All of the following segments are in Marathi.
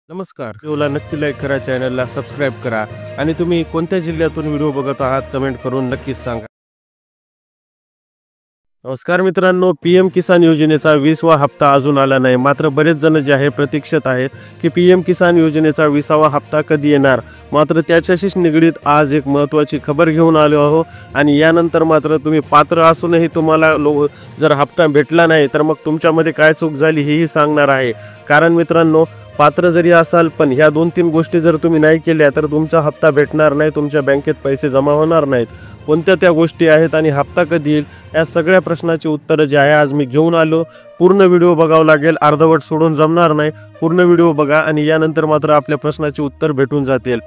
नमस्कार. व्हिडिओला नक्की लाईक करा, चॅनलला सबस्क्राईब करा आणि तुम्ही कोणत्या जिल्ह्यातून व्हिडिओ बघत आहात कमेंट करून नक्कीच सांगा. नमस्कार मित्रांनो, पी-एम किसान योजनेचा 20वा हप्ता अजून आला नाही. मात्र बरेच जण जे आहे प्रतीक्षेत आहेत की पी-एम किसान योजनेचा 20वा हप्ता कधी येणार. मात्र त्याच्याशीच निगडीत आज एक महत्त्वाची खबर घेऊन आलो आहो आणि यानंतर मात्र तुम्ही पात्र असूनही तुम्हाला जर हप्ता भेटला नाही तर मग तुमच्यामध्ये काय चूक झाली हेही सांगणार आहे. कारण मित्रांनो, पात्र जरी असाल पण ह्या 2-3 गोष्टी जर तुम्ही नाही केल्या तर तुमचा हप्ता भेटणार नाही, तुमच्या बँकेत पैसे जमा होणार नाहीत. कोणत्या त्या गोष्टी आहेत आणि हप्ता कधी येईल या सगळ्या प्रश्नाची उत्तरं जे आहे आज मी घेऊन आलो. पूर्ण व्हिडिओ बघावं लागेल, अर्धवट सोडून जमणार नाही. पूर्ण व्हिडिओ बघा आणि यानंतर मात्र आपल्या प्रश्नाची उत्तर भेटून जातील.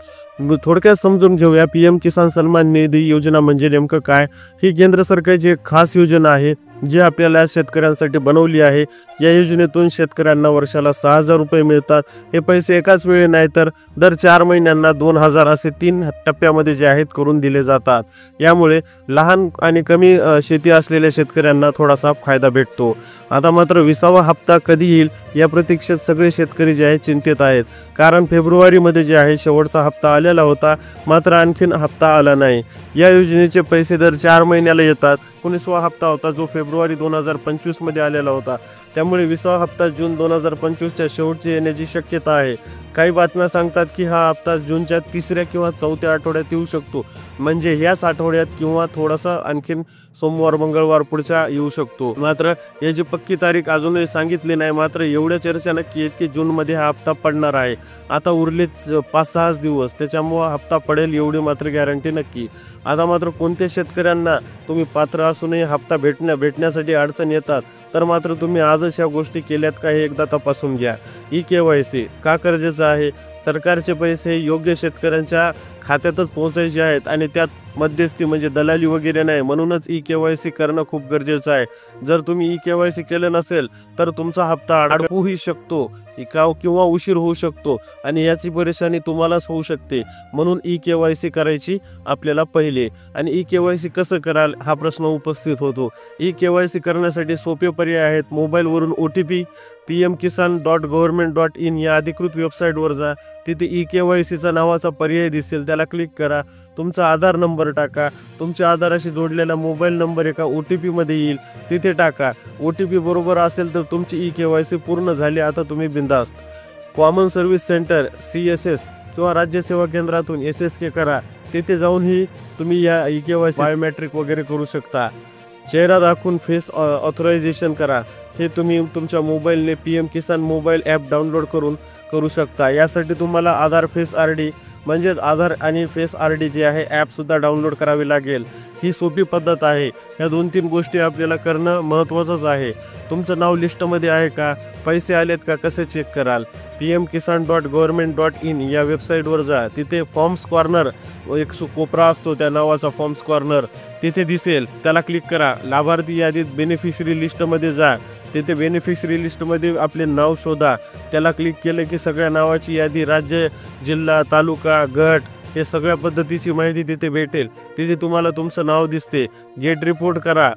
थोडक्यात समजून घेऊया, पी-एम किसान सन्मान निधी योजना म्हणजे नेमकं काय. ही केंद्र सरकारची एक खास योजना आहे जी आपल्याला शेतकऱ्यांसाठी बनवली आहे. या योजनेतून शेतकऱ्यांना वर्षाला 6,000 रुपये मिळतात. हे पैसे एकाच वेळी नाही तर दर 4 महिन्यांना 2,000 असे 3 टप्प्यामध्ये जे आहेत करून दिले जातात. यामुळे लहान आणि कमी शेती असलेल्या शेतकऱ्यांना थोडासा फायदा भेटतो. आता मात्र 20वा हप्ता कधी येईल या प्रतीक्षेत सगळे शेतकरी जे आहेत चिंतित आहेत. कारण फेब्रुवारीमध्ये जे आहे शेवटचा हप्ता आलेला होता, मात्र आणखीन हप्ता आला नाही. या योजनेचे पैसे दर 4 महिन्याला येतात. 19वा हप्ता होता जो फेब्रुवारी 2025 मध्ये आलेला होता. त्यामुळे 20वा हप्ता जून 2025च्या शेवटची येण्याची शक्यता आहे. काही बातम्या सांगतात की हा हप्ता जूनच्या 3ऱ्या किंवा 4थ्या आठवड्यात येऊ शकतो. म्हणजे ह्याच आठवड्यात किंवा थोडासा आणखीन सोमवार मंगळवार पुढच्या येऊ शकतो. मात्र याची पक्की तारीख अजूनही सांगितली नाही. मात्र एवढ्या चर्चा नक्की आहेत की जूनमध्ये हा हप्ता पडणार आहे. आता उरलेत 5-6 दिवस, त्याच्यामुळं हप्ता पडेल एवढी मात्र गॅरंटी नक्की. आता मात्र कोणत्या शेतकऱ्यांना तुम्ही पात्र असूनही हप्ता भेटण्यासाठी अडचण येतात तर मात्र तुम्ही आजच ह्या गोष्टी केल्यात का हे एकदा तपासून घ्या. ई-के-वाय-सी का गरजेचं आहे. सरकारचे पैसे योग्य शेतकऱ्यांच्या खात्यातच पोहोचायचे आहेत आणि त्यात मध्यस्थी म्हणजे दलाली वगैरे नाही. म्हणूनच ई-के-वाय-सी करणं खूप गरजेचं आहे. जर तुम्ही ई-के-वाय-सी केलं नसेल तर तुमचा हप्ता अडकूही शकतो किंवा उशीर होऊ शकतो आणि याची परेशानी तुम्हालाच होऊ शकते. म्हणून ई-के-वाय-सी करायची आपल्याला पहिले. आणि ई-के-वाय-सी कसं कराल हा प्रश्न उपस्थित होतो. ई-के-वाय-सी करण्यासाठी सोपे पर्याय आहेत. मोबाईलवरून OTP pmkisan.government.in या अधिकृत वेबसाईटवर जा. तिथे ई-के-वाय-सीचा नावाचा पर्याय दिसेल, त्याला क्लिक करा. तुमचा आधार नंबर टाका. तुमच्या आधाराशी जोडलेला मोबाईल नंबर एका OTP मध्ये येईल, तिथे टाका. OTP बरोबर असेल तर तुमची ई-के-वाय-सी पूर्ण झाली. आता तुम्ही बिंदास्त कॉमन सर्व्हिस सेंटर CSS किंवा राज्य सेवा केंद्रातून SSK करा. तिथे जाऊनही तुम्ही या ई-के-वाय-सी बायोमेट्रिक वगैरे करू शकता. चेहरा दाखवून फेस ऑथरायझेशन करा. हे तुम्ही तुमच्या मोबाईलने PM किसान मोबाईल ॲप डाउनलोड करून करू शकता. यासाठी तुम्हाला आधार फेस RD म्हणजेच आधार आणि फेस RD जे आहे ॲपसुद्धा डाउनलोड करावे लागेल. ही सोपी पद्धत आहे. ह्या 2-3 गोष्टी आपल्याला करणं महत्त्वाचंच आहे. तुमचं नाव लिस्टमध्ये आहे का, पैसे आलेत का, कसे चेक कराल. pmkisan.government.in या वेबसाईटवर जा. तिथे फॉर्म्स कॉर्नर एक कोपरा असतो, त्या नावाचा फॉर्म्स कॉर्नर तिथे दिसेल, त्याला क्लिक करा. लाभार्थी यादीत बेनिफिशरी लिस्टमध्ये जा. तिथे बेनिफिशरी लिस्टमध्ये आपले नाव शोधा. त्याला क्लिक केलं की सगळ्या नावाची यादी, राज्य, जिल्हा, तालुका, गट हे सगळ्या पद्धतीची माहिती तिथे भेटेल. तिथे तुम्हाला तुमचं नाव दिसते. गेट रिपोर्ट करा.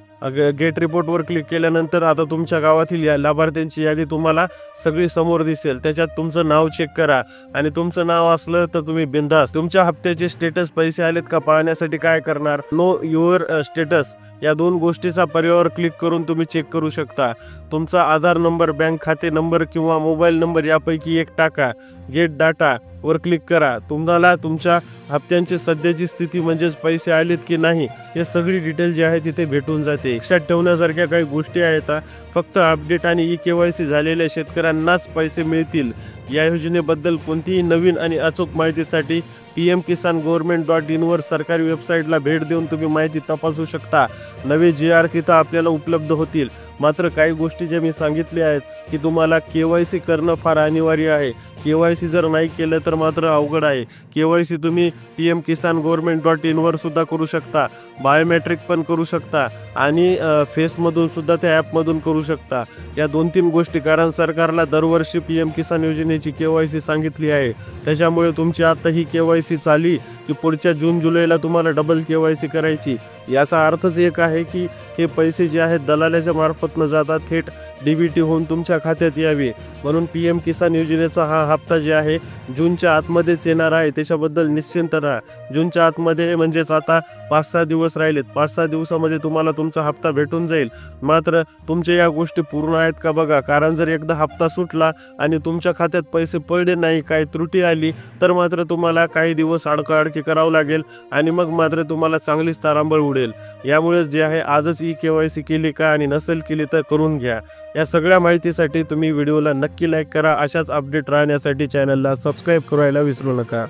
गेट रिपोर्टवर क्लिक केल्यानंतर आता तुमच्या गावातील या लाभार्थ्यांची यादी तुम्हाला सगळी समोर दिसेल. त्याच्यात तुमचं नाव चेक करा आणि तुमचं नाव असलं तर तुम्ही बिंदास तुमच्या हप्त्याचे स्टेटस पैसे आलेत का पाहण्यासाठी काय करणार, नो युअर स्टेटस या 2 गोष्टीचा पर्यायावर क्लिक करून तुम्ही चेक करू शकता. तुमचा आधार नंबर, बँक खाते नंबर किंवा मोबाईल नंबर यापैकी एक टाका. गेट डाटा वर क्लिक करा. तुम्हाला तुमच्या हप्त्यांची सध्याची स्थिती म्हणजेच पैसे आलेत की नाही हे सगळी डिटेल जी आहे तिथे भेटून जाते. लक्षात ठेवण्यासारख्या काही गोष्टी आहेत. फक्त अपडेट आणि ई-के-वाय-सी झालेल्या शेतकऱ्यांनाच पैसे मिळतील. या योजनेबद्दल कोणतीही नवीन आणि अचूक माहितीसाठी pmkisan.government.in वर सरकारी वेबसाईटला भेट देऊन तुम्ही माहिती तपासू शकता. नवे GR तिथं आपल्याला उपलब्ध होतील. मात्र काही गोष्टी ज्या मी सांगितल्या आहेत की तुम्हाला KYC करणं फार अनिवार्य आहे. KYC जर नाही केलं तर मात्र अवघड आहे. KYC तुम्ही pmkisan.government.in वर सुद्धा करू शकता. बायोमेट्रिक पण करू शकता आणि फेसमधून सुद्धा त्या ॲपमधून करू शकता. या 2-3 गोष्टी, कारण सरकारला दरवर्षी PM किसान योजनेची KYC सांगितली आहे. त्याच्यामुळे तुमची आता ही KYC झाली की पुढच्या जून-जुलैला तुम्हाला डबल KYC करायची. याचा अर्थच एक आहे की हे पैसे जे आहेत दलालाच्या मार्फत न जाता थेट DBT होऊन तुमच्या खात्यात यावे. म्हणून PM किसान योजनेचा हा हप्ता जे आहे जूनच्या आतमध्येच येणार आहे. त्याच्याबद्दल निश्चिंत राहा. जूनच्या आतमध्ये म्हणजेच आता 5-6 दिवस राहिलेत. 5-6 दिवसामध्ये तुम्हाला तुमचा हप्ता भेटून जाईल. मात्र तुमच्या या गोष्टी पूर्ण आहेत का बघा, कारण जर एकदा हप्ता सुटला आणि तुमच्या खात्यात पैसे पडले नाही, काही त्रुटी आली, तर मात्र तुम्हाला काही दिवस अडकाअडकी करावं लागेल आणि मग मात्र तुम्हाला चांगलीच तारांबळ उडेल. यामुळे जे आहे आजच KYC केली का, आणि नसेल केली तर करून घ्या. या सगळ्या माहितीसाठी तुम्ही व्हिडिओला नक्की लाईक करा. अशाच अपडेट राहण्यासाठी चॅनलला सबस्क्राईब करायला विसरू नका.